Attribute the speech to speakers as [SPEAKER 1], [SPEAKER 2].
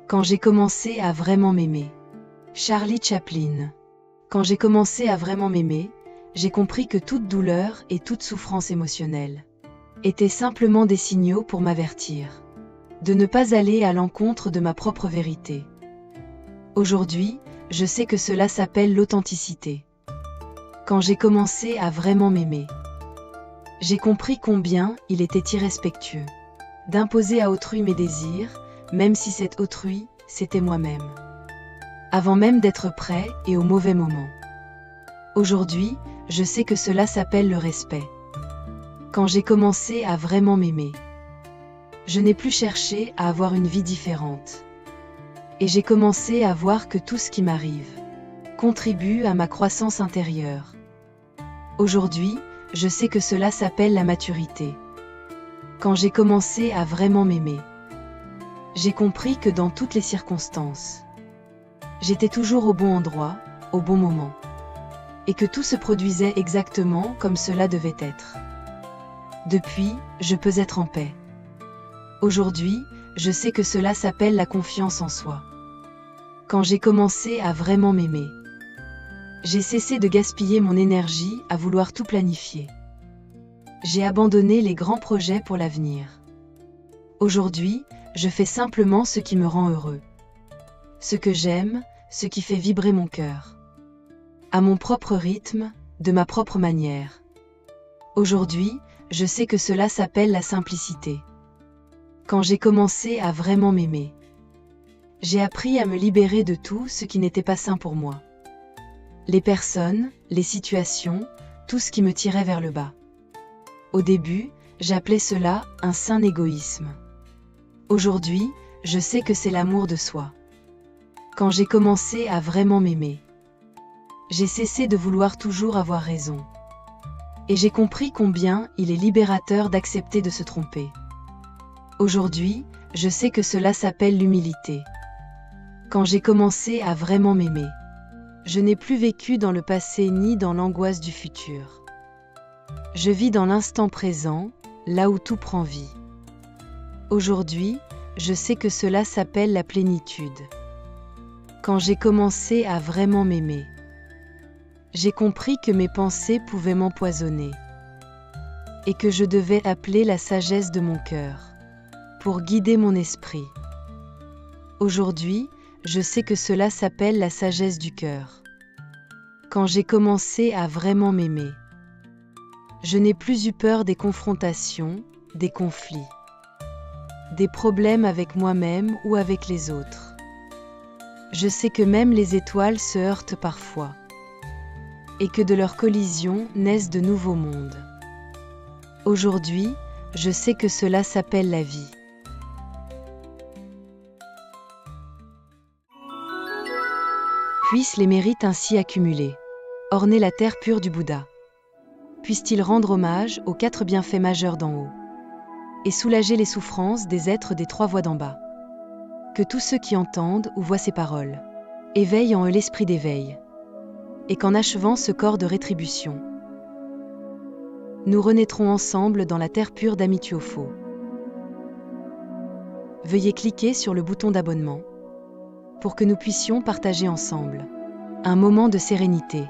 [SPEAKER 1] Quand j'ai commencé à vraiment m'aimer. Charlie Chaplin. Quand j'ai commencé à vraiment m'aimer, j'ai compris que toute douleur et toute souffrance émotionnelle étaient simplement des signaux pour m'avertir de ne pas aller à l'encontre de ma propre vérité. Aujourd'hui, je sais que cela s'appelle l'authenticité. Quand j'ai commencé à vraiment m'aimer, j'ai compris combien il était irrespectueux d'imposer à autrui mes désirs, même si cet autrui, c'était moi-même. Avant même d'être prêt et au mauvais moment. Aujourd'hui, je sais que cela s'appelle le respect. Quand j'ai commencé à vraiment m'aimer, je n'ai plus cherché à avoir une vie différente. Et j'ai commencé à voir que tout ce qui m'arrive contribue à ma croissance intérieure. Aujourd'hui, je sais que cela s'appelle la maturité. Quand j'ai commencé à vraiment m'aimer, j'ai compris que dans toutes les circonstances, j'étais toujours au bon endroit, au bon moment. Et que tout se produisait exactement comme cela devait être. Depuis, je peux être en paix. Aujourd'hui, je sais que cela s'appelle la confiance en soi. Quand j'ai commencé à vraiment m'aimer, j'ai cessé de gaspiller mon énergie à vouloir tout planifier. J'ai abandonné les grands projets pour l'avenir. Aujourd'hui, je fais simplement ce qui me rend heureux. Ce que j'aime, ce qui fait vibrer mon cœur. À mon propre rythme, de ma propre manière. Aujourd'hui, je sais que cela s'appelle la simplicité. Quand j'ai commencé à vraiment m'aimer, j'ai appris à me libérer de tout ce qui n'était pas sain pour moi. Les personnes, les situations, tout ce qui me tirait vers le bas. Au début, j'appelais cela un sain égoïsme. Aujourd'hui, je sais que c'est l'amour de soi. Quand j'ai commencé à vraiment m'aimer, j'ai cessé de vouloir toujours avoir raison. Et j'ai compris combien il est libérateur d'accepter de se tromper. Aujourd'hui, je sais que cela s'appelle l'humilité. Quand j'ai commencé à vraiment m'aimer, je n'ai plus vécu dans le passé ni dans l'angoisse du futur. Je vis dans l'instant présent, là où tout prend vie. Aujourd'hui, je sais que cela s'appelle la plénitude. Quand j'ai commencé à vraiment m'aimer, j'ai compris que mes pensées pouvaient m'empoisonner et que je devais appeler la sagesse de mon cœur pour guider mon esprit. Aujourd'hui, je sais que cela s'appelle la sagesse du cœur. Quand j'ai commencé à vraiment m'aimer, je n'ai plus eu peur des confrontations, des conflits, des problèmes avec moi-même ou avec les autres. Je sais que même les étoiles se heurtent parfois et que de leur collision naissent de nouveaux mondes. Aujourd'hui, je sais que cela s'appelle la vie. Puissent les mérites ainsi accumulés orner la terre pure du Bouddha. Puisse-t-il rendre hommage aux 4 bienfaits majeurs d'en haut et soulager les souffrances des êtres des 3 voies d'en bas. Que tous ceux qui entendent ou voient ces paroles éveillent en eux l'esprit d'éveil, et qu'en achevant ce corps de rétribution, nous renaîtrons ensemble dans la terre pure d'Amityofo. Veuillez cliquer sur le bouton d'abonnement pour que nous puissions partager ensemble un moment de sérénité.